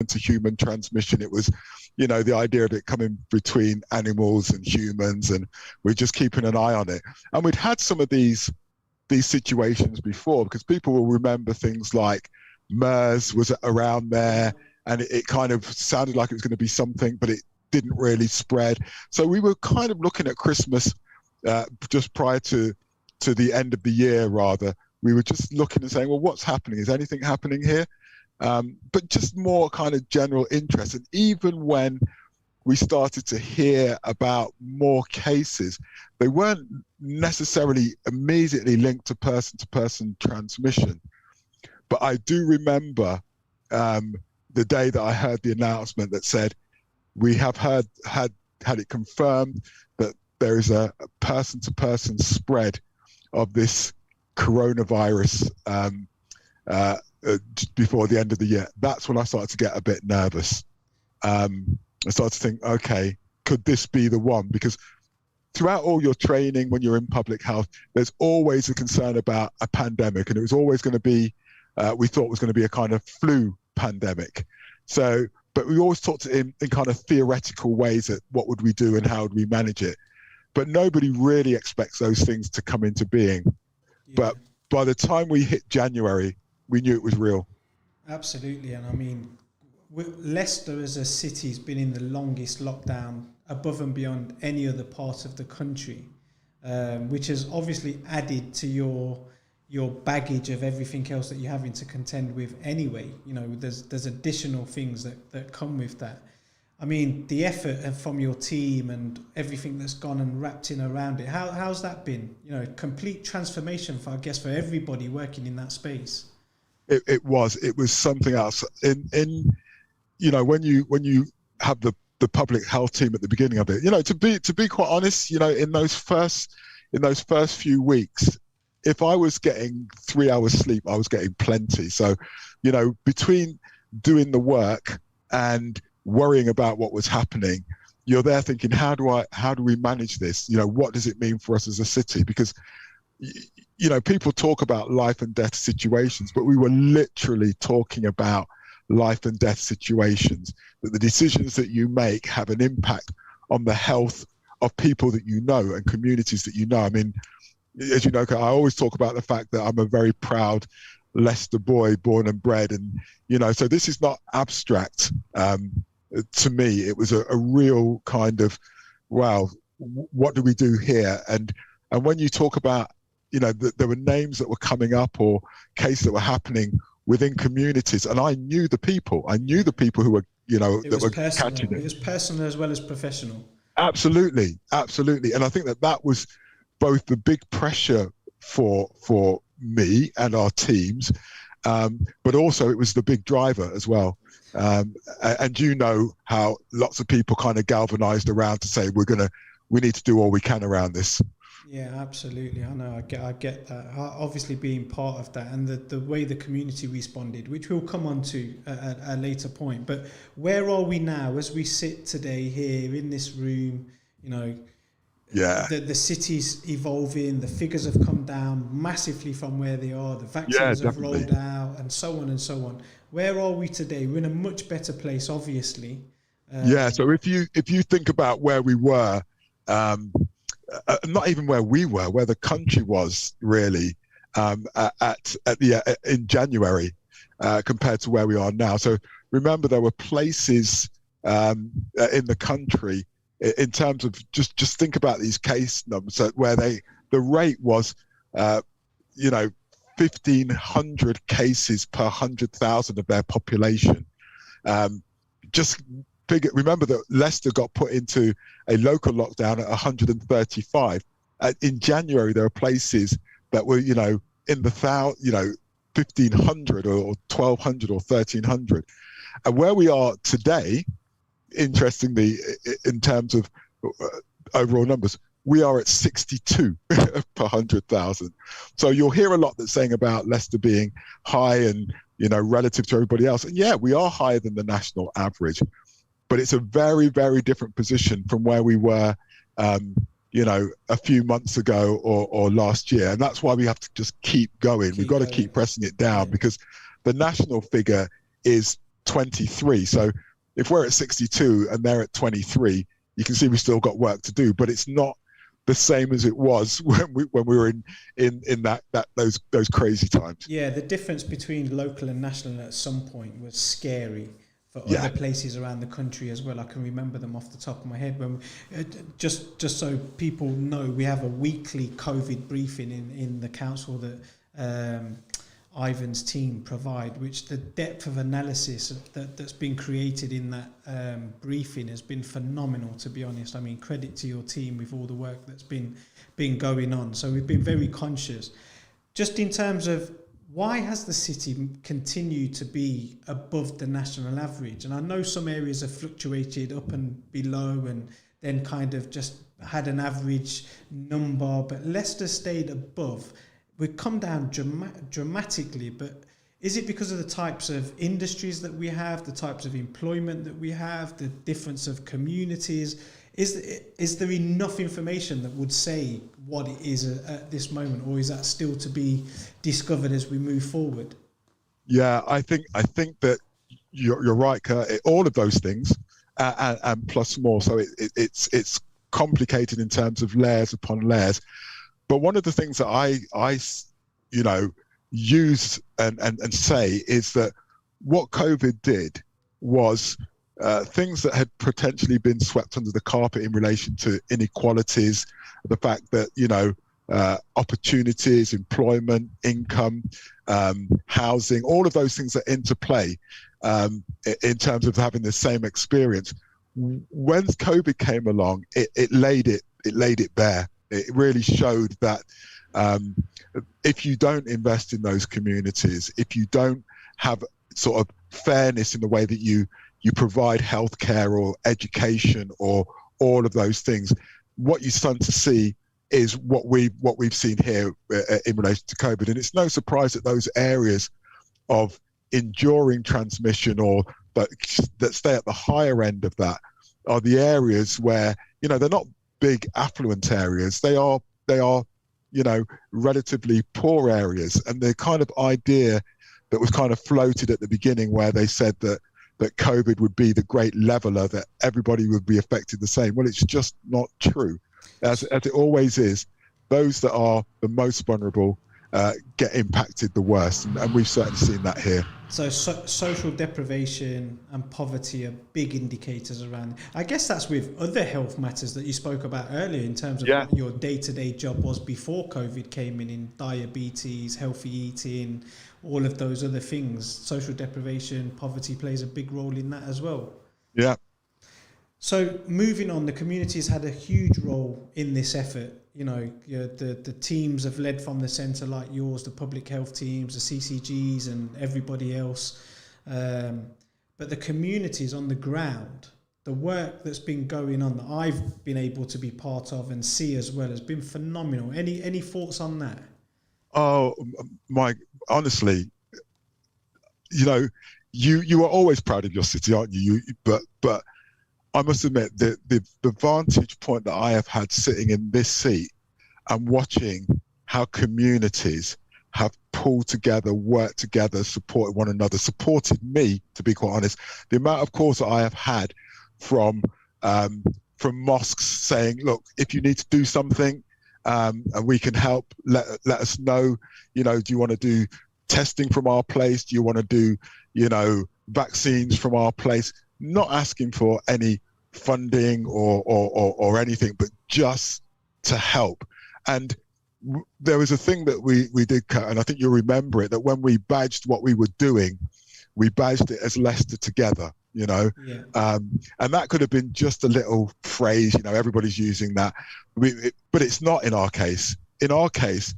to human transmission. It was, the idea of it coming between animals and humans, and we're just keeping an eye on it. And we'd had some of these situations before, because people will remember things like MERS was around there, and it kind of sounded like it was going to be something, but it didn't really spread. So we were kind of looking at Christmas just prior to the end of the year, rather. We were just looking and saying, well, what's happening? Is anything happening here? But just more kind of general interest. And even when we started to hear about more cases, they weren't necessarily immediately linked to person-to-person transmission. But I do remember the day that I heard the announcement that said, we have had it confirmed that there is a person-to-person spread of this coronavirus before the end of the year. That's when I started to get a bit nervous. I started to think, okay, could this be the one? Because throughout all your training, when you're in public health, there's always a concern about a pandemic, and it was always going to be, we thought it was going to be a kind of flu pandemic. So, but we always talked in kind of theoretical ways at what would we do and how would we manage it. But nobody really expects those things to come into being. Yeah. But by the time we hit January, we knew it was real. Absolutely. And I mean, Leicester as a city has been in the longest lockdown above and beyond any other part of the country, which has obviously added to your baggage of everything else that you're having to contend with anyway. There's additional things that come with that. I mean, the effort from your team and everything that's gone and wrapped in around it, how's that been? Complete transformation for everybody working in that space. It was something else. When you have the public health team at the beginning of it, to be quite honest, in those first few weeks, if I was getting 3 hours sleep, I was getting plenty. So, between doing the work and worrying about what was happening, you're there thinking, how do we manage this? What does it mean for us as a city? Because people talk about life and death situations, but we were literally talking about life and death situations, that the decisions that you make have an impact on the health of people that you know and communities that you know. I mean, as you know, I always talk about the fact that I'm a very proud Leicester boy, born and bred. And, so this is not abstract. To me, it was a real kind of, wow, what do we do here? And when you talk about, there were names that were coming up or cases that were happening within communities, and I knew the people who were, that were catching it. It was personal as well as professional. Absolutely. And I think that was both the big pressure for me and our teams, but also it was the big driver as well. And how lots of people kind of galvanized around to say, we need to do all we can around this. Yeah, absolutely. I know. I get that. Obviously, being part of that and the way the community responded, which we'll come on to at a later point. But where are we now as we sit today here in this room? Yeah. The city's evolving. The figures have come down massively from where they are. The vaccines have rolled out, and so on and so on. Where are we today? We're in a much better place, obviously. So if you think about where we were. Not even where we were, where the country was really in January compared to where we are now. So remember, there were places in the country, in terms of just think about these case numbers, where the rate was 1,500 cases per 100,000 of their population. Remember that Leicester got put into a local lockdown at 135. In January, there are places that were, in the 1,500 or 1,200 or 1,300. And where we are today, interestingly, in terms of overall numbers, we are at 62 per 100,000. So you'll hear a lot that's saying about Leicester being high and, relative to everybody else. And yeah, we are higher than the national average. But it's a very, very different position from where we were, a few months ago or last year. And that's why we have to just keep going. We've got to keep pressing it down, because the national figure is 23. So if we're at 62 and they're at 23, you can see we still got work to do, but it's not the same as it was when we were in those crazy times. Yeah, the difference between local and national at some point was scary for Yeah. other places around the country as well. I can remember them off the top of my head. When just so people know, we have a weekly COVID briefing in the council that Ivan's team provide, which the depth of analysis that's been created in that briefing has been phenomenal, to be honest. I mean, credit to your team with all the work that's been going on. So we've been very conscious. Just in terms of why has the city continued to be above the national average? And I know some areas have fluctuated up and below and then kind of just had an average number, but Leicester stayed above. We've come down dramatically, but is it because of the types of industries that we have, the types of employment that we have, the difference of communities? Is there enough information that would say what it is at this moment, or is that still to be discovered as we move forward? Yeah, I think that you're right, Kurt. All of those things, and plus more. So it's complicated in terms of layers upon layers. But one of the things that I use and say is that what COVID did was things that had potentially been swept under the carpet in relation to inequalities, the fact that, opportunities, employment, income, housing, all of those things are interplay in terms of having the same experience. When COVID came along, it laid it bare. It really showed that if you don't invest in those communities, if you don't have sort of fairness in the way that you provide healthcare or education or all of those things, what you start to see is what we've seen here in relation to COVID. And it's no surprise that those areas of enduring transmission or that stay at the higher end of that are the areas where, they're not big affluent areas. They are relatively poor areas. And the kind of idea that was kind of floated at the beginning, where they said that COVID would be the great leveler, that everybody would be affected the same. Well, it's just not true. As it always is, those that are the most vulnerable get impacted the worst. And we've certainly seen that here. So social deprivation and poverty are big indicators around. I guess that's with other health matters that you spoke about earlier in terms of what your day-to-day job was before COVID came in diabetes, healthy eating, all of those other things. Social deprivation, poverty plays a big role in that as well. Yeah. So moving on, the community has had a huge role in this effort. The teams have led from the centre like yours, the public health teams, the CCGs and everybody else. But the communities on the ground, the work that's been going on that I've been able to be part of and see as well has been phenomenal. Any thoughts on that? Oh, Mike, honestly, you are always proud of your city, aren't you? But I must admit that the vantage point that I have had sitting in this seat and watching how communities have pulled together, worked together, supported one another, supported me, to be quite honest. The amount of calls that I have had from mosques saying, look, if you need to do something and we can help, let us know. Do you want to do testing from our place? Do you want to do, vaccines from our place? Not asking for any funding or anything, but just to help. And there was a thing that we did, and I think you'll remember it, that when we badged what we were doing, we badged it as Leicester Together, Yeah. And that could have been just a little phrase, everybody's using that. But it's not in our case. In our case,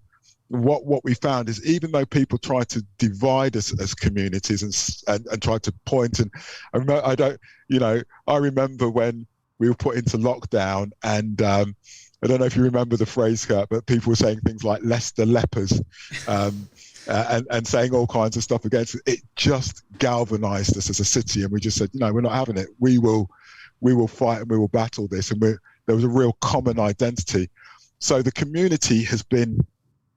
what we found is, even though people try to divide us as communities and try to point, and I remember when we were put into lockdown, and I don't know if you remember the phrase, Kurt, but people were saying things like Leicester lepers, and saying all kinds of stuff against it. It just galvanized us as a city, and we just said, we're not having it. We will fight and we will battle this. And there was a real common identity. So the community has been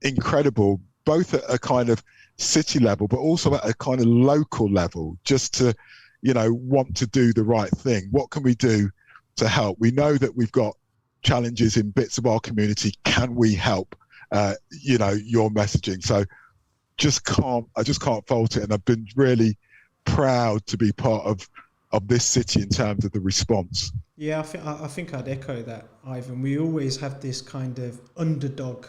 incredible, both at a kind of city level, but also at a kind of local level, just to, want to do the right thing. What can we do to help? We know that we've got challenges in bits of our community. Can we help? Your messaging. So I just can't fault it. And I've been really proud to be part of this city in terms of the response. Yeah, I think I'd echo that, Ivan. We always have this kind of underdog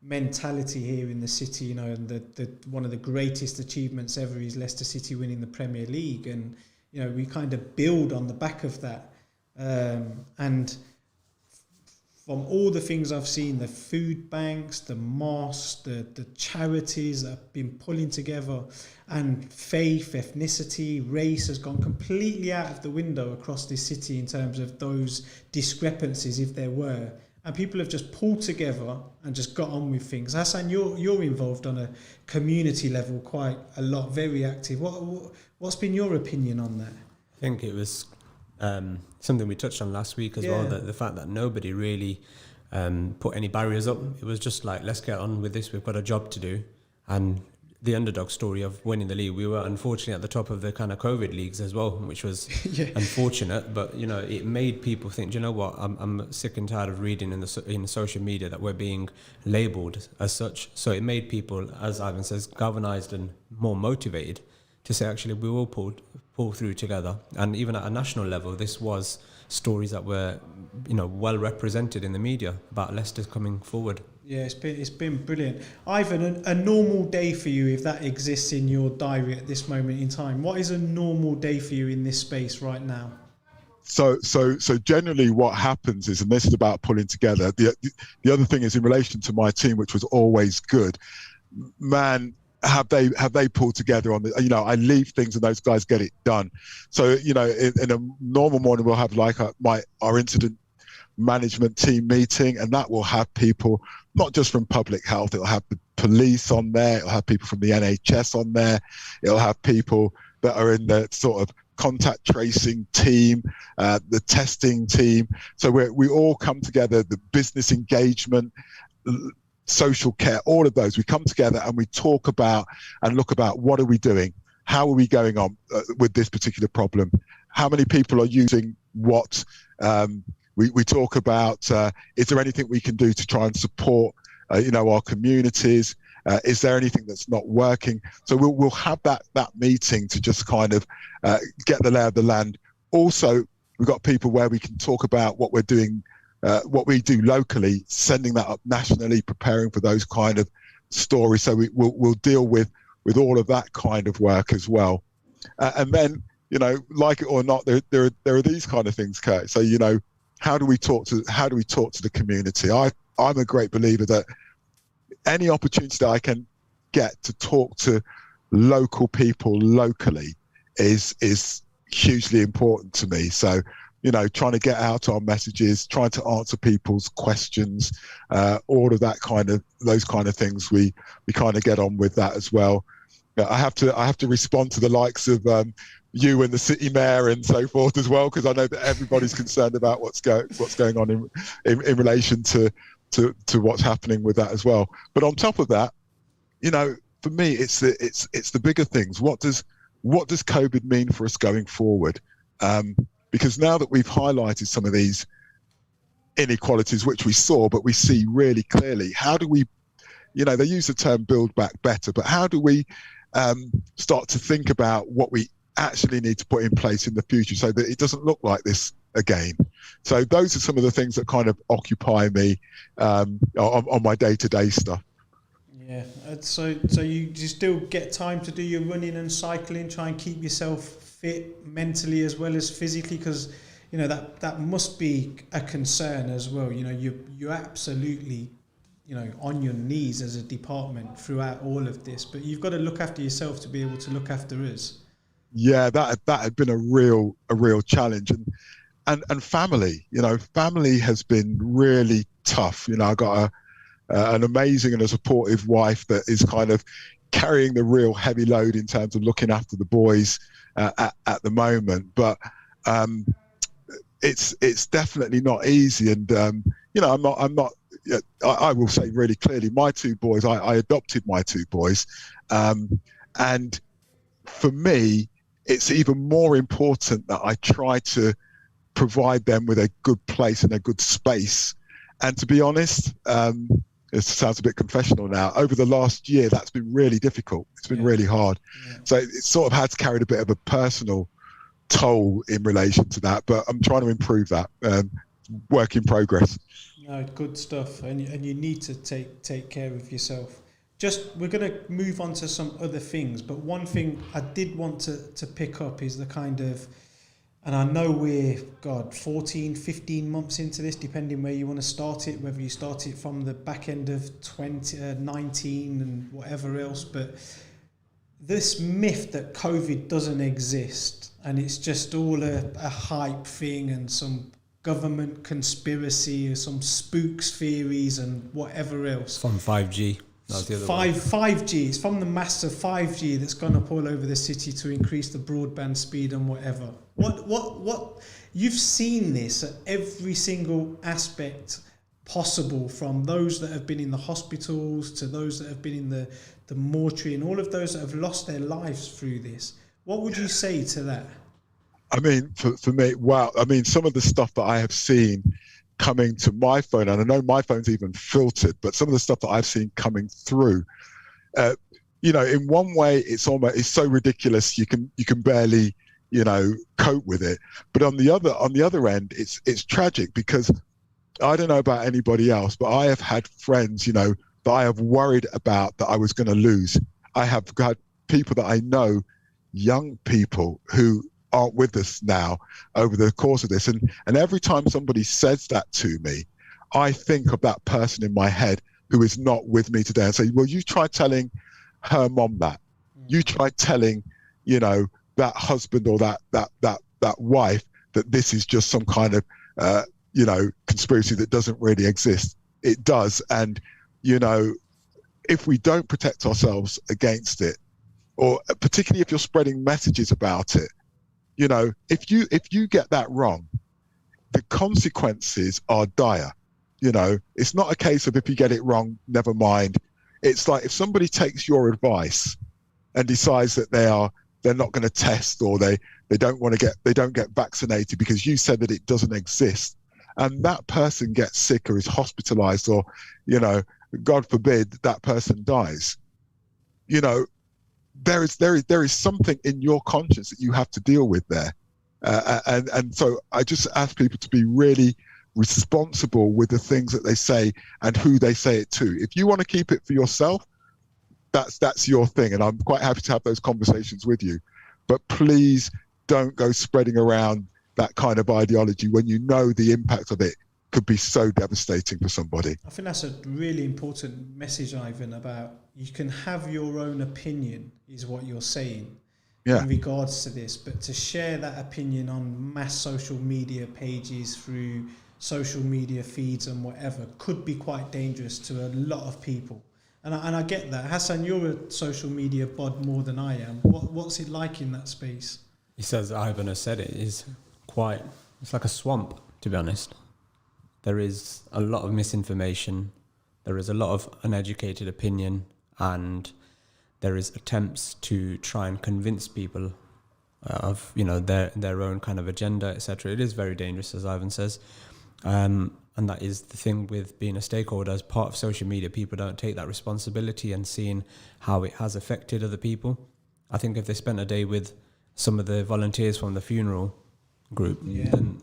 mentality here in the city, and the one of the greatest achievements ever is Leicester City winning the Premier League, and we kind of build on the back of that. And from all the things I've seen, the food banks, the mosques, the charities that have been pulling together, and faith, ethnicity, race has gone completely out of the window across this city in terms of those discrepancies, if there were. And people have just pulled together and just got on with things. Hassan, you're involved on a community level quite a lot, very active. What's been your opinion on that? I think it was something we touched on last week as well, that the fact that nobody really put any barriers up. It was just like, let's get on with this, we've got a job to do. And the underdog story of winning the league, we were unfortunately at the top of the kind of COVID leagues as well, which was unfortunate, but it made people think, do you know what, I'm sick and tired of reading in social media that we're being labelled as such. So it made people, as Ivan says, galvanised and more motivated to say, actually, we will pull through together. And even at a national level, this was stories that were, well represented in the media about Leicester coming forward. Yeah, it's been brilliant. Ivan, a normal day for you, if that exists in your diary at this moment in time, what is a normal day for you in this space right now? So generally what happens is, and this is about pulling together, the other thing is in relation to my team, which was always good, man, have they pulled together on the, I leave things and those guys get it done. So, in a normal morning, we'll have like our incident management team meeting, and that will have people, not just from public health, it'll have the police on there, it'll have people from the NHS on there, it'll have people that are in the sort of contact tracing team, the testing team. So we all come together, the business engagement, social care, all of those. We come together and we talk about and look about what are we doing? How are we going on with this particular problem? How many people are using what? We talk about, is there anything we can do to try and support, our communities? Is there anything that's not working? So we'll have that meeting to just kind of get the lay of the land. Also, we've got people where we can talk about what we're doing, what we do locally, sending that up nationally, preparing for those kind of stories. So we'll deal with all of that kind of work as well. And then, like it or not, there are these kind of things, Kirk. So, how do we talk to the community? I'm a great believer that any opportunity that I can get to talk to local people locally is hugely important to me. So, trying to get out our messages, trying to answer people's questions, all of those kind of things, we kind of get on with that as well. I have to respond to the likes of you and the city mayor and so forth as well, because I know that everybody's concerned about what's going on in relation to what's happening with that as well. But on top of that, for me, it's the bigger things. What does COVID mean for us going forward? Because now that we've highlighted some of these inequalities, which we saw, but we see really clearly, how do we, they use the term build back better, but how do we start to think about what we actually need to put in place in the future so that it doesn't look like this again? So those are some of the things that kind of occupy me on my day-to-day stuff. Yeah, so you still get time to do your running and cycling, try and keep yourself fit mentally as well as physically, because that must be a concern as well. You're absolutely on your knees as a department throughout all of this, but you've got to look after yourself to be able to look after us. Yeah, that had been a real challenge, and family. Family has been really tough. I got an amazing and a supportive wife that is kind of carrying the real heavy load in terms of looking after the boys at the moment. But it's definitely not easy, and I'm not. I will say really clearly, my two boys. I adopted my two boys, and for me, it's even more important that I try to provide them with a good place and a good space. And to be honest, it sounds a bit confessional now, over the last year, that's been really difficult. It's been really hard. So it sort of has carried a bit of a personal toll in relation to that, but I'm trying to improve that. Work in progress. No, good stuff. And you need to take care of yourself. We're going to move on to some other things, but one thing I did want to pick up is the kind of, and I know we're, 14, 15 months into this, depending where you want to start it, whether you start it from the back end of 2019 and whatever else, but this myth that COVID doesn't exist and it's just all a hype thing and some government conspiracy or some spooks theories and whatever else. From 5G. That's the other one. 5G. It's from the massive 5G that's gone up all over the city to increase the broadband speed and whatever. What you've seen this at every single aspect possible, from those that have been in the hospitals to those that have been in the mortuary and all of those that have lost their lives through this. What would you say to that? I mean, for me, wow. I mean, some of the stuff that I have seen coming to my phone, and I know my phone's even filtered, but some of the stuff that I've seen coming through, in one way, it's so ridiculous you can barely, cope with it. But on the other end, it's tragic, because I don't know about anybody else, but I have had friends, that I have worried about that I was going to lose. I have got people that I know, young people who aren't with us now over the course of this. And every time somebody says that to me, I think of that person in my head who is not with me today and say, well, you try telling her mom that. You try telling, that husband or that wife that this is just some kind of, conspiracy that doesn't really exist. It does. And, if we don't protect ourselves against it, or particularly if you're spreading messages about it, if you get that wrong, the consequences are dire. It's not a case of if you get it wrong, never mind. It's like if somebody takes your advice and decides that they're not going to test, or they don't get vaccinated because you said that it doesn't exist, and that person gets sick or is hospitalized, or God forbid that person dies, there is something in your conscience that you have to deal with there. And so I just ask people to be really responsible with the things that they say and who they say it to. If you want to keep it for yourself, that's your thing. And I'm quite happy to have those conversations with you. But please don't go spreading around that kind of ideology when you know the impact of it could be so devastating for somebody. I think that's a really important message, Ivan, about you can have your own opinion, is what you're saying, in regards to this, but to share that opinion on mass social media pages, through social media feeds and whatever, could be quite dangerous to a lot of people. And I get that. Hassan, you're a social media bod more than I am. What's it like in that space? He says, Ivan has said it, it's like a swamp, to be honest. There is a lot of misinformation, there is a lot of uneducated opinion, and there is attempts to try and convince people of their own kind of agenda, etc. It is very dangerous, as Ivan says, and that is the thing with being a stakeholder as part of social media. People don't take that responsibility and seeing how it has affected other people. I think if they spent a day with some of the volunteers from the funeral group,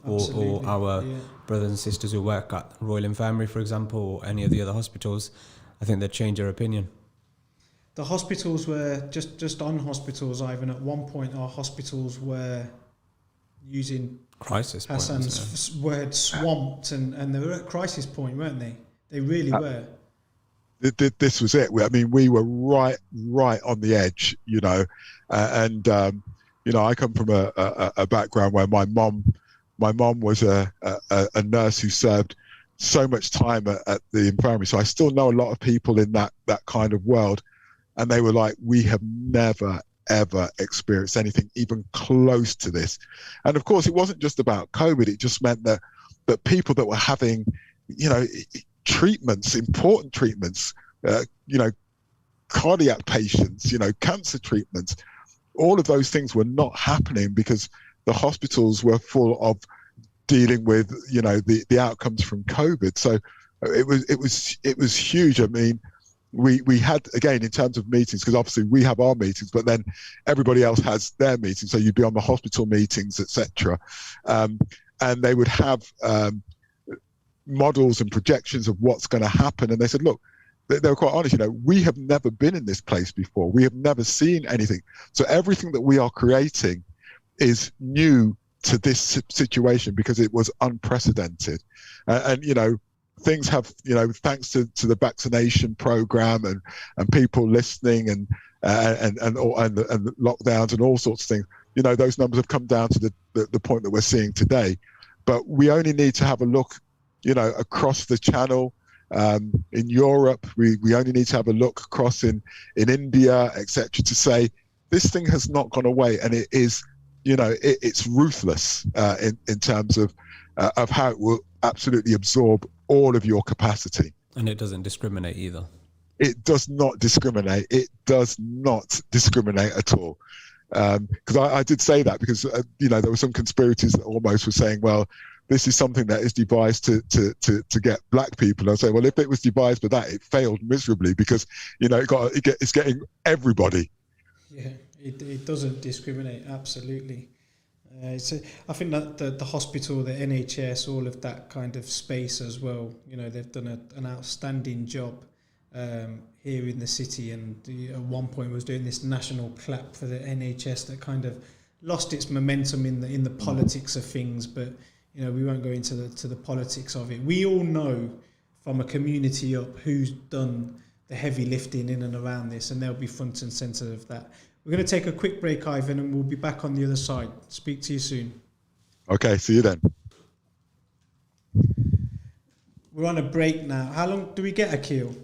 or our brothers and sisters who work at Royal Infirmary, for example, or any of the other hospitals, I think they'd change their opinion. The hospitals were just on hospitals, Ivan. At one point, our hospitals were using crisis Hassan's word, swamped, and they were at crisis point, weren't they? They really were. This was it. I mean, we were right on the edge, I come from a background where my mom was a nurse who served so much time at the infirmary. So I still know a lot of people in that kind of world. And they were like, we have never, ever experienced anything even close to this. And of course, it wasn't just about COVID. It just meant that people that were having, treatments, important treatments, cardiac patients, cancer treatments, all of those things were not happening because the hospitals were full of dealing with, you know, the outcomes from COVID. So it was huge. I mean, we had, again, in terms of meetings, because obviously we have our meetings, but then everybody else has their meetings. So you'd be on the hospital meetings, etc. And they would have models and projections of what's going to happen. And they said, look, they were quite honest, you know, we have never been in this place before. We have never seen anything. So everything that we are creating is new to this situation because it was unprecedented. And you know, things have, you know, thanks to the vaccination program and people listening and the lockdowns and all sorts of things, you know, those numbers have come down to the point that we're seeing today. But we only need to have a look, you know, across the channel. In Europe, we only need to have a look across in India, etc., to say this thing has not gone away, and it is, you know, it's ruthless in terms of how it will absolutely absorb all of your capacity. And it doesn't discriminate either. It does not discriminate. It does not discriminate at all. Because I did say that because, you know, there were some conspirators that almost were saying, well, this is something that is devised to get black people. I say, well, if it was devised for that, it failed miserably because, you know, it's getting everybody. Yeah, it doesn't discriminate, absolutely. I think that the hospital, the NHS, all of that kind of space as well, you know, they've done an outstanding job here in the city, and at one point was doing this national clap for the NHS that kind of lost its momentum in the politics of things, but you know, we won't go into the politics of it. We all know from a community up who's done the heavy lifting in and around this, and they'll be front and centre of that. We're going to take a quick break, Ivan, and we'll be back on the other side. Speak to you soon. Okay, see you then. We're on a break now. How long do we get, Akil?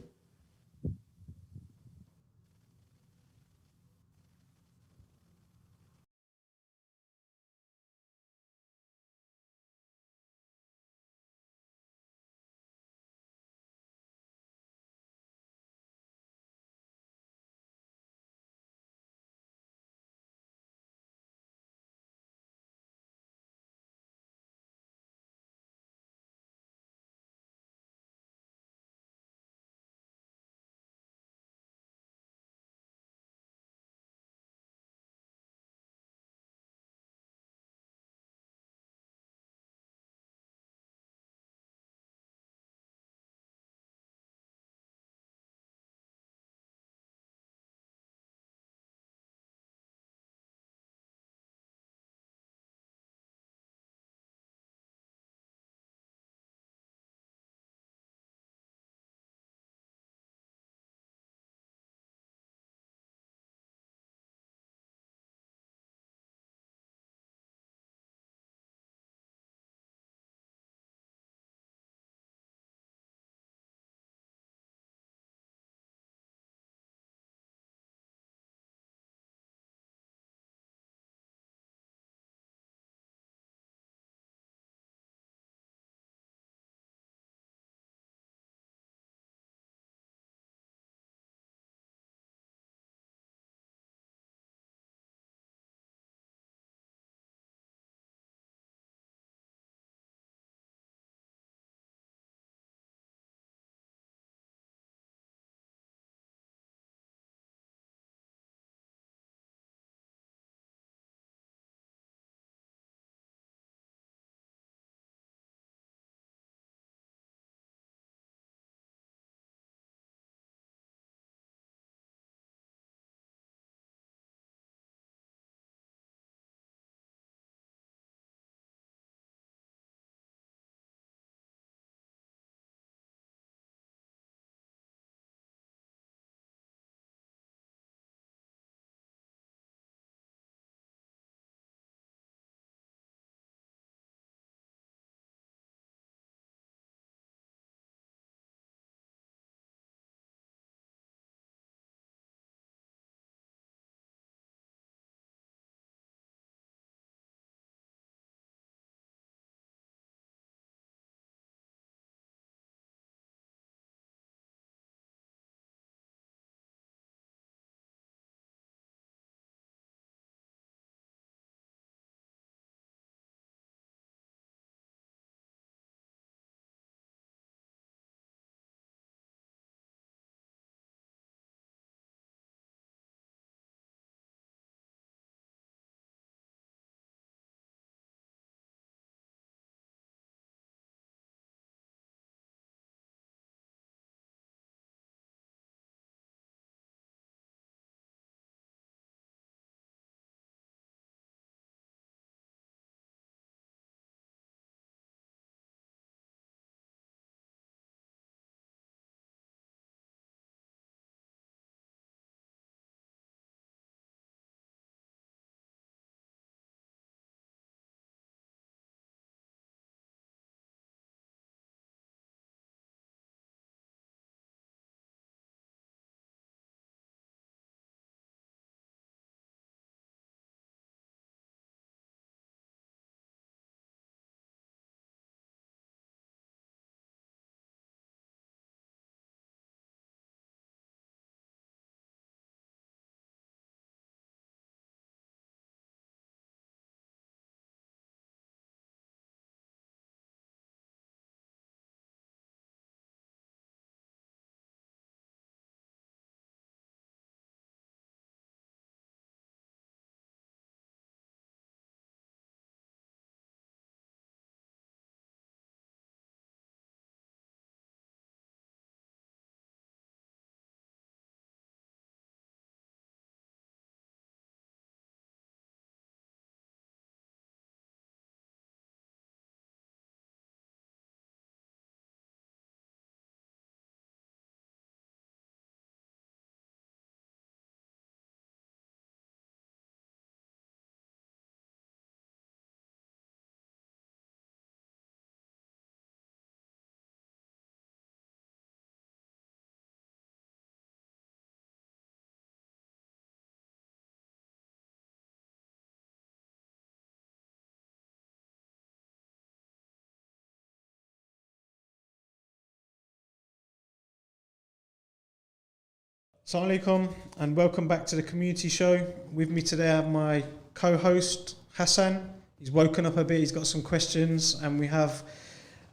Assalamu alaikum and welcome back to the community show. With me today I have my co-host Hassan. He's woken up a bit, he's got some questions, and we have,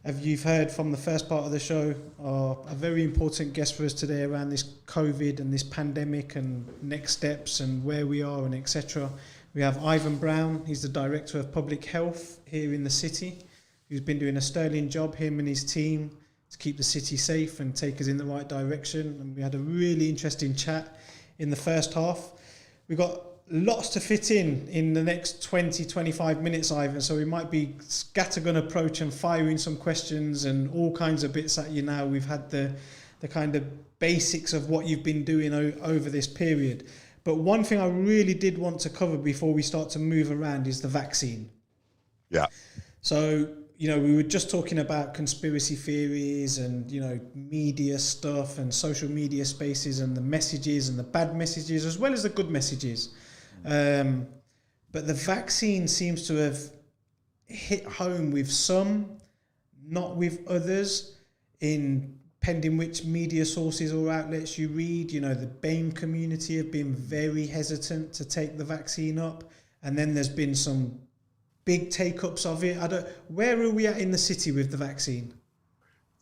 as you've heard from the first part of the show, a very important guest for us today around this COVID and this pandemic and next steps and where we are and etc. We have Ivan Brown, he's the Director of Public Health here in the city, who's been doing a sterling job, him and his team, to keep the city safe and take us in the right direction. And we had a really interesting chat in the first half. We've got lots to fit in the next 20-25 minutes, Ivan, so we might be scattergun approach and firing some questions and all kinds of bits at you now. We've had the kind of basics of what you've been doing over this period. But one thing I really did want to cover before we start to move around is the vaccine. Yeah. So, we were just talking about conspiracy theories and, media stuff and social media spaces and the messages and the bad messages as well as the good messages. But the vaccine seems to have hit home with some, not with others, pending which media sources or outlets you read. The BAME community have been very hesitant to take the vaccine up. And then there's been some big take-ups of it. Where are we at in the city with the vaccine?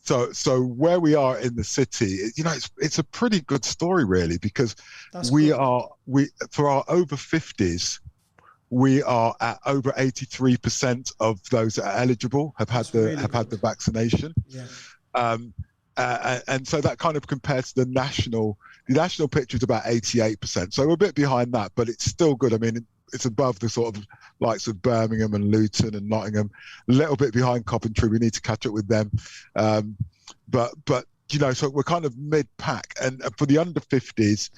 So where we are in the city, it's a pretty good story really, because That's we good. are for our over 50s, we are at over 83% of those that are eligible have had the vaccination. Yeah. And so that kind of compares to the national picture is about 88%. So we're a bit behind that, but it's still good. I mean, it's above the sort of likes of Birmingham and Luton and Nottingham, a little bit behind Coventry. We need to catch up with them. But so we're kind of mid-pack. And for the under 50s,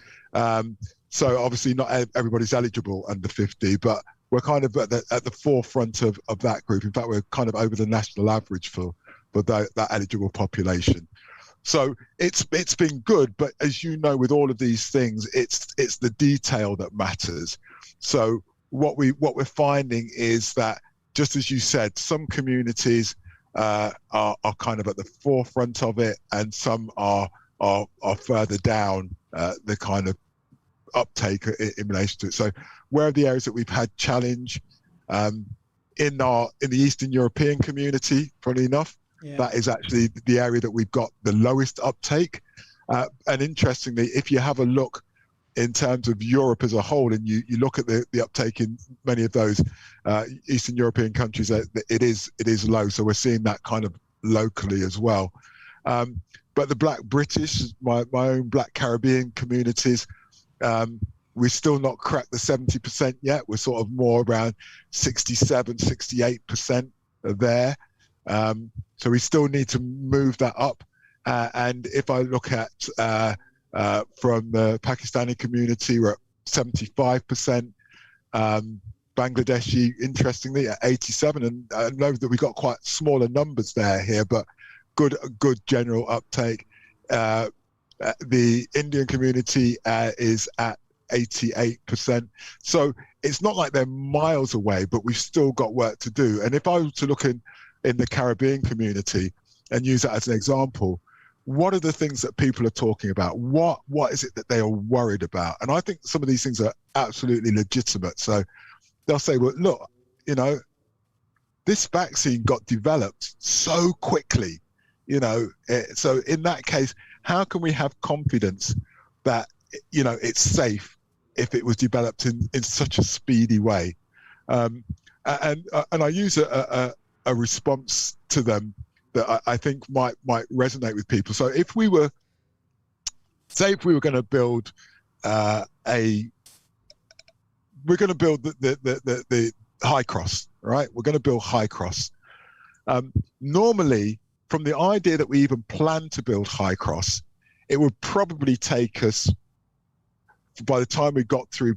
so obviously not everybody's eligible under 50, but we're kind of at the forefront of that group. In fact, we're kind of over the national average for that eligible population. So it's been good, but as you know, with all of these things, it's the detail that matters. So what we're finding is that, just as you said, some communities are kind of at the forefront of it, and some are further down the kind of uptake in relation to it. So where are the areas that we've had challenge? In the Eastern European community, funny enough, that is actually the area that we've got the lowest uptake. And interestingly, if you have a look in terms of Europe as a whole, and you look at the uptake in many of those Eastern European countries, it is low. So we're seeing that kind of locally as well. But the Black British, my own Black Caribbean communities, we're still not cracked the 70% yet. We're sort of more around 67, 68% there. So we still need to move that up. And if I look at from the Pakistani community, we're at 75%. Bangladeshi, interestingly, at 87%. And I know that we got quite smaller numbers here, but good general uptake. The Indian community is at 88%. So it's not like they're miles away, but we've still got work to do. And if I were to look in the Caribbean community and use that as an example, what are the things that people are talking about? What is it that they are worried about? And I think some of these things are absolutely legitimate. So they'll say, well, look, this vaccine got developed so quickly, so in that case, how can we have confidence that, it's safe if it was developed in such a speedy way? And I use a response to them that I think might resonate with people. So if we were going to build we're going to build the high cross, right? We're going to build high cross. Normally, from the idea that we even plan to build high cross, it would probably take us, by the time we got through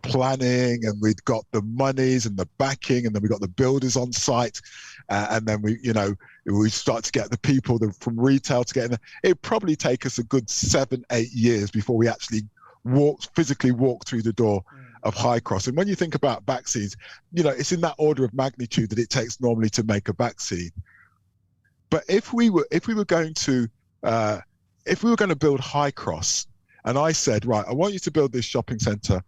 planning and we'd got the monies and the backing, and then we got the builders on site, and then we start to get the people from retail to get in there. It'd probably take us a good 7-8 years before we actually physically walk through the door of high cross. And when you think about vaccines, it's in that order of magnitude that it takes normally to make a vaccine. But if we were going to build high cross, And I said, right, I want you to build this shopping centre.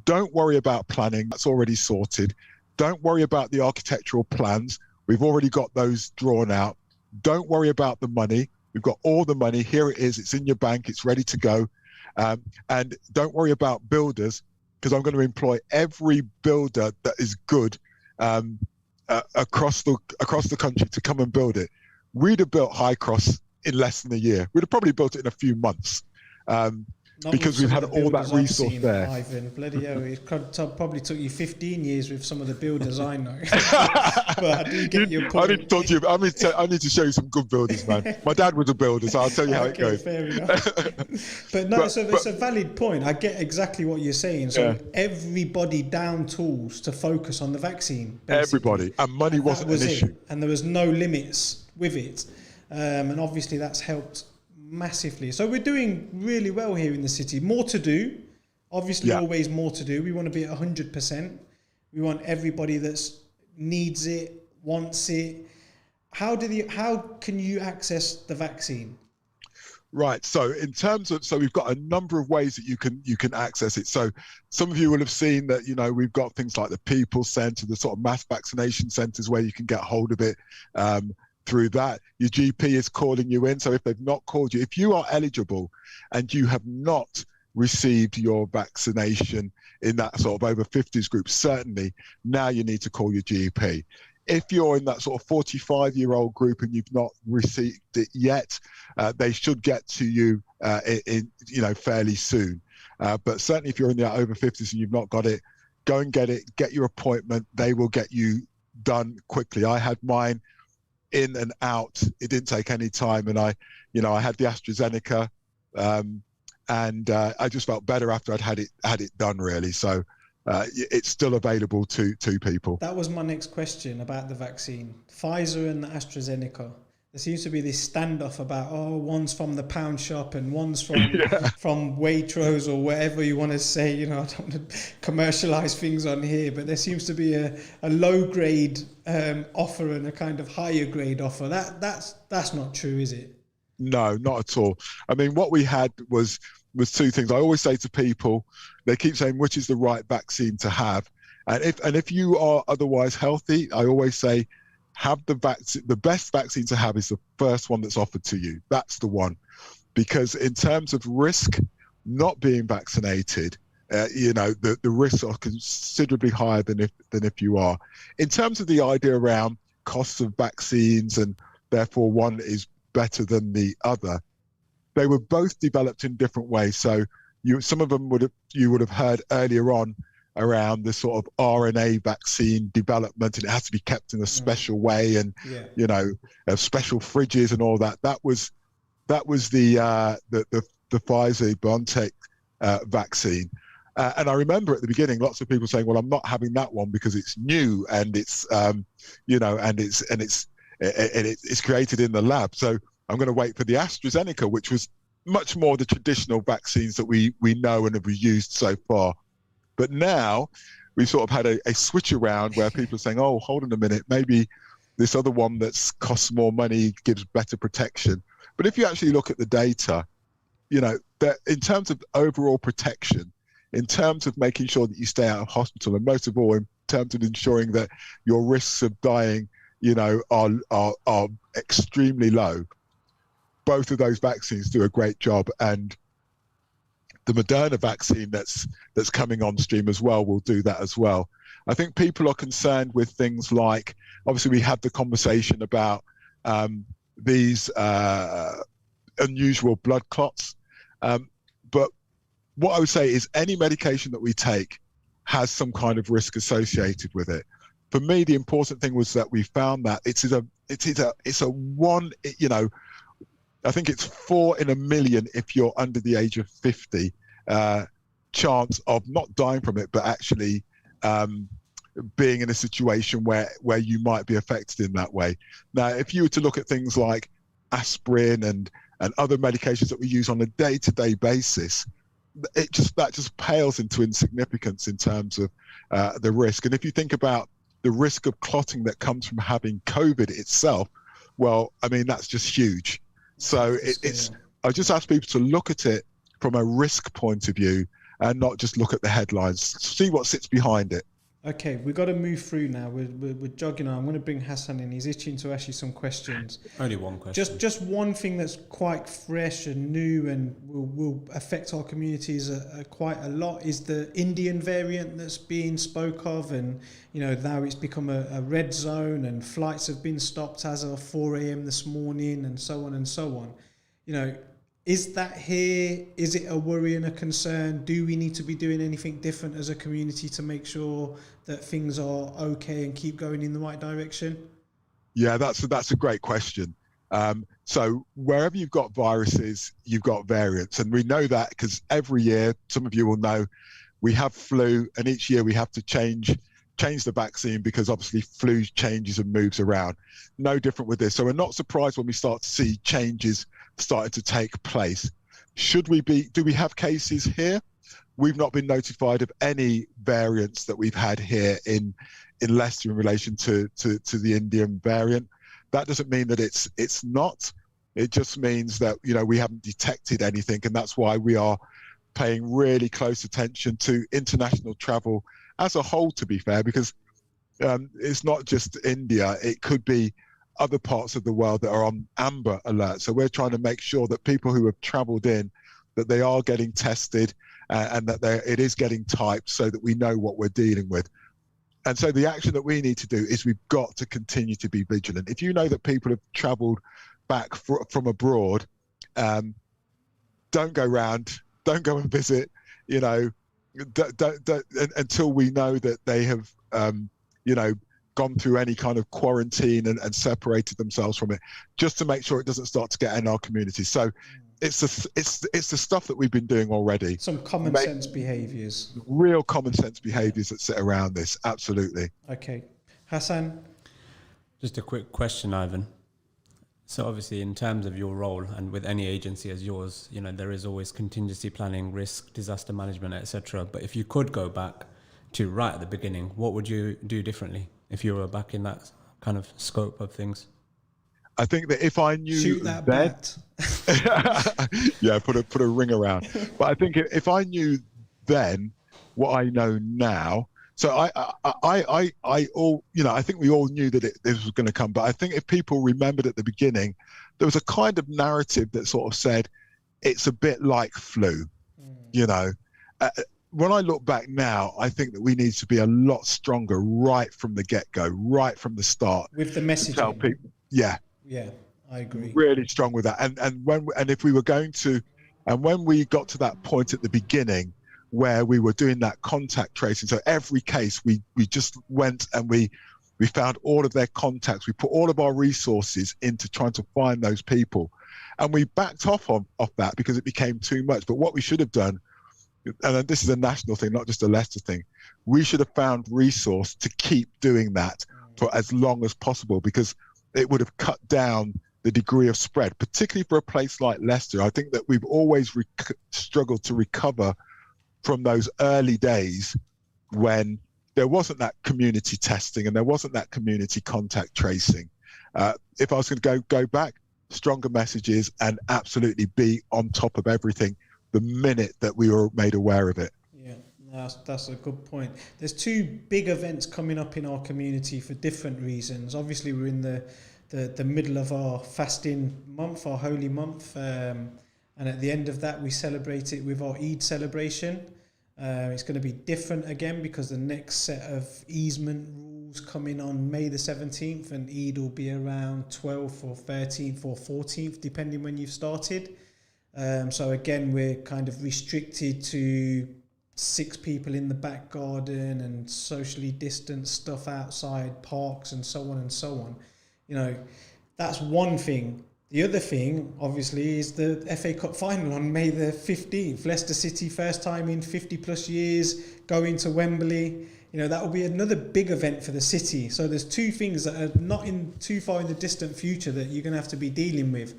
Don't worry about planning. That's already sorted. Don't worry about the architectural plans. We've already got those drawn out. Don't worry about the money. We've got all the money. Here it is. It's in your bank. It's ready to go. And don't worry about builders, because I'm going to employ every builder that is good across the country to come and build it. We'd have built High Cross in less than a year. We'd have probably built it in a few months. Because we've had all that resource there. Ivan, bloody hell, it probably took you 15 years with some of the builders I know. But I do get your point. I need to talk to you. I need to show you some good builders, man. My dad was a builder, so I'll tell you how it goes. Fair enough. But no, it's a valid point. I get exactly what you're saying. So everybody down tools to focus on the vaccine. Basically. Everybody. And money wasn't an issue. And there was no limits with it. And obviously that's helped massively. So we're doing really well here in the city. More to do. Obviously, always more to do. We want to be at 100%. We want everybody that needs it, wants it. How can you access the vaccine? Right. So in terms of, we've got a number of ways that you can access it. So some of you will have seen that, we've got things like the People's Centre, the sort of mass vaccination centres where you can get hold of it. Through that, your GP is calling you in. So if they've not called you, if you are eligible and you have not received your vaccination in that sort of over 50s group, certainly now you need to call your GP. If you're in that sort of 45-year-old group and you've not received it yet, they should get to you fairly soon. But certainly if you're in the over 50s and you've not got it, go and get it, get your appointment. They will get you done quickly. I had mine in and out. It didn't take any time, and I had the AstraZeneca, and I just felt better after I'd had it done, really. So it's still available to people. That was my next question about the vaccine. Pfizer and the AstraZeneca. There seems to be this standoff about, one's from the pound shop and one's from from Waitrose or whatever you want to say. I don't want to commercialize things on here, but there seems to be a low grade offer and a kind of higher grade offer. That's not true, is it? No, not at all. I mean, what we had was two things. I always say to people, they keep saying which is the right vaccine to have, and if you are otherwise healthy, I always say, have the vaccine. The best vaccine to have is the first one that's offered to you. That's the one, because in terms of risk, not being vaccinated, the risks are considerably higher than if you are. In terms of the idea around costs of vaccines and therefore one is better than the other, they were both developed in different ways. So some of them you would have heard earlier on around the sort of RNA vaccine development, and it has to be kept in a special way, and special fridges and all that. That was the Pfizer-BioNTech vaccine, and I remember at the beginning lots of people saying, "Well, I'm not having that one because it's new and it's it's created in the lab, so I'm going to wait for the AstraZeneca," which was much more the traditional vaccines that we know and have used so far. But now we've sort of had a switch around where people are saying, oh, hold on a minute, maybe this other one that costs more money gives better protection. But if you actually look at the data, that in terms of overall protection, in terms of making sure that you stay out of hospital, and most of all, in terms of ensuring that your risks of dying, are extremely low, both of those vaccines do a great job. And the Moderna vaccine that's coming on stream as well will do that as well. I think people are concerned with things like, obviously we had the conversation about these unusual blood clots. But what I would say is any medication that we take has some kind of risk associated with it. For me, the important thing was that we found that it's a one, I think it's 4 in a million if you're under the age of 50 chance of not dying from it, but actually being in a situation where you might be affected in that way. Now, if you were to look at things like aspirin and other medications that we use on a day-to-day basis, that just pales into insignificance in terms of the risk. And if you think about the risk of clotting that comes from having COVID itself, well, I mean, that's just huge. So I just ask people to look at it from a risk point of view and not just look at the headlines. See what sits behind it. Okay, we've got to move through now. We're jogging on. I'm going to bring Hassan in. He's itching to ask you some questions. Only one question. Just one thing that's quite fresh and new and will affect our communities quite a lot is the Indian variant that's being spoke of, and now it's become a red zone and flights have been stopped as of 4 a.m. this morning and so on and so on. Is that here? Is it a worry and a concern? Do we need to be doing anything different as a community to make sure that things are okay and keep going in the right direction? Yeah, that's a great question. So wherever you've got viruses, you've got variants. And we know that because every year, some of you will know, we have flu, and each year we have to change the vaccine because obviously flu changes and moves around. No different with this. So we're not surprised when we start to see changes starting to take place. Do we have cases here? We've not been notified of any variants that we've had here in Leicester in relation to the Indian variant. That doesn't mean that it's not. It just means that we haven't detected anything, and that's why we are paying really close attention to international travel as a whole, to be fair, because it's not just India. It could be other parts of the world that are on amber alert. So we're trying to make sure that people who have traveled in, that they are getting tested and that it is getting typed so that we know what we're dealing with. And so the action that we need to do is we've got to continue to be vigilant. If you know that people have traveled back from abroad, don't go round, don't go and visit, don't, until we know that they have, gone through any kind of quarantine and separated themselves from it, just to make sure it doesn't start to get in our community. So it's the stuff that we've been doing already. Some common sense behaviours. Real common sense behaviours that sit around this, absolutely. Okay. Hassan? Just a quick question, Ivan. So obviously in terms of your role and with any agency as yours, there is always contingency planning, risk, disaster management, etc. But if you could go back to right at the beginning, what would you do differently if you were back in that kind of scope of things? I think that if I knew shoot that then, bat. yeah, put a ring around. But I think if I knew then what I know now, so I think we all knew that this was going to come. But I think if people remembered at the beginning, there was a kind of narrative that sort of said it's a bit like flu, When I look back now, I think that we need to be a lot stronger right from the get-go, right from the start. With the messaging. Tell people, yeah. Yeah, I agree. Really strong with that. And if we were going to, and when we got to that point at the beginning where we were doing that contact tracing, so every case we just went and we found all of their contacts. We put all of our resources into trying to find those people, and we backed off that because it became too much. But what we should have done, and this is a national thing, not just a Leicester thing, we should have found resource to keep doing that for as long as possible, because it would have cut down the degree of spread, particularly for a place like Leicester. I think that we've always struggled to recover from those early days when there wasn't that community testing and there wasn't that community contact tracing. If I was going to go back, stronger messages and absolutely be on top of everything the minute that we were made aware of it. Yeah, that's a good point. There's two big events coming up in our community for different reasons. Obviously, we're in the middle of our fasting month, our holy month, and at the end of that, we celebrate it with our Eid celebration. It's going to be different again because the next set of easement rules come in on May the 17th, and Eid will be around 12th or 13th or 14th, depending when you've started. So again, we're kind of restricted to 6 people in the back garden and socially distanced stuff outside parks and so on and so on. That's one thing. The other thing, obviously, is the FA Cup final on May the 15th. Leicester City, first time in 50 plus years, going to Wembley. That will be another big event for the city. So there's two things that are not in too far in the distant future that you're going to have to be dealing with.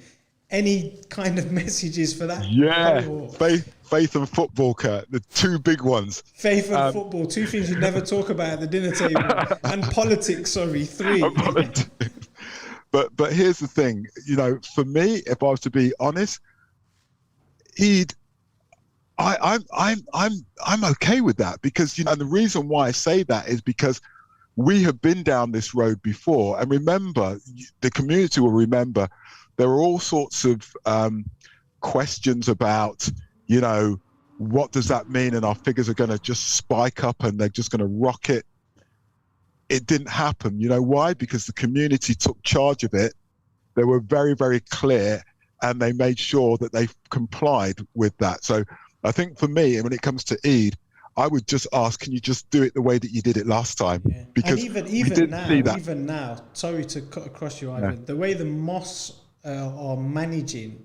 Any kind of messages for that? Yeah, faith and football, Kirk, the two big ones. Faith and football, two things you never talk about at the dinner table. And politics, 3. But here's the thing, for me, if I was to be honest, Eid, I'm okay with that, because, and the reason why I say that is because we have been down this road before, and remember, the community will remember, there were all sorts of questions about, what does that mean, and our figures are going to just spike up and they're just going to rocket. It didn't happen. You know why? Because the community took charge of it. They were very, very clear, and they made sure that they complied with that. So I think for me, when it comes to Eid, I would just ask, can you just do it the way that you did it last time? Yeah. Because and we didn't see that. even now, sorry to cut across you, Ivan, the way the mosques are managing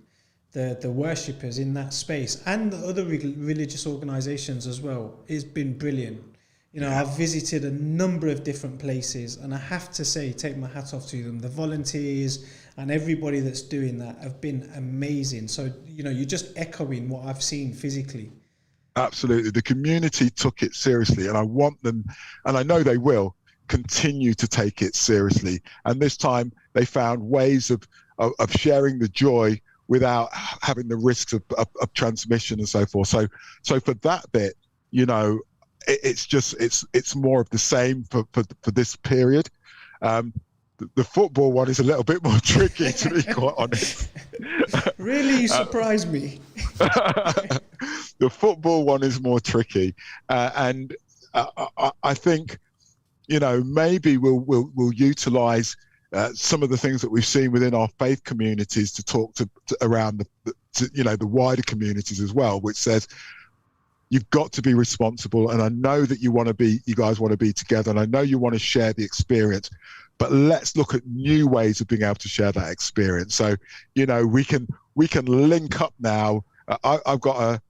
the worshippers in that space, and the other religious organisations as well, has been brilliant. I've visited a number of different places, and I have to say, take my hat off to them. The volunteers and everybody that's doing that have been amazing. So, you're just echoing what I've seen physically. Absolutely. The community took it seriously, and I want them, and I know they will, continue to take it seriously. And this time they found ways of sharing the joy without having the risks of transmission and so forth. So for that bit, it's more of the same for this period. The football one is a little bit more tricky, to be quite honest. Really, you surprised me. The football one is more tricky, and I think, maybe we'll utilise some of the things that we've seen within our faith communities to talk to around the wider communities as well, which says you've got to be responsible. And I know that you guys want to be together, and I know you want to share the experience, but let's look at new ways of being able to share that experience. So, we can link up now. I've got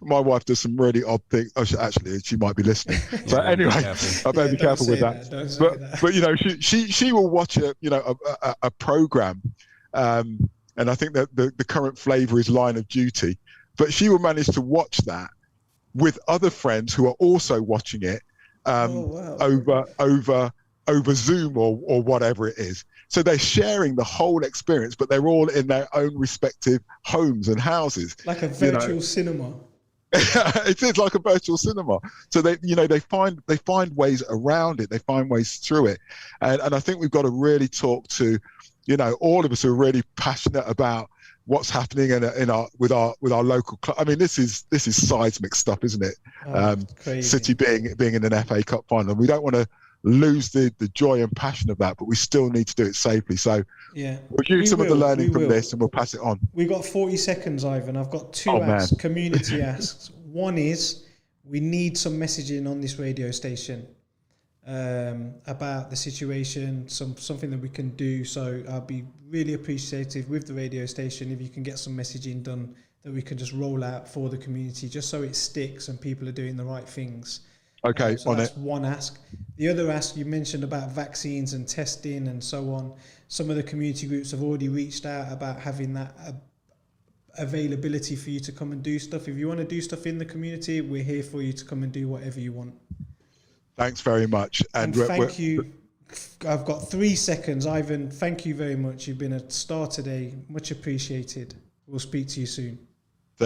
my wife does some really odd things. Oh, actually, she might be listening. So anyway, I better be careful with that. But she will watch a program, and I think that the current flavour is Line of Duty, but she will manage to watch that with other friends who are also watching it over Zoom or whatever it is. So they're sharing the whole experience, but they're all in their own respective homes and houses. Like a virtual cinema. It is like a virtual cinema. So they find ways around it. They find ways through it. And I think we've got to really talk to, all of us who are really passionate about what's happening with our local club. I mean, this is seismic stuff, isn't it? Crazy. City being in an FA Cup final. We don't want to lose the joy and passion of that, but we still need to do it safely. So we'll use some of the learning from this, and we'll pass it on. We've got 40 seconds, Ivan. I've got two asks, community asks. One is, we need some messaging on this radio station about the situation, something that we can do. So I'll be really appreciative with the radio station if you can get some messaging done that we can just roll out for the community, just so it sticks and people are doing the right things. Okay, so that's one ask. The other ask, you mentioned about vaccines and testing and so on. Some of the community groups have already reached out about having that availability for you to come and do stuff. If you want to do stuff in the community, we're here for you to come and do whatever you want. Thanks very much. And thank you. I've got 3 seconds. Ivan, thank you very much. You've been a star today. Much appreciated. We'll speak to you soon.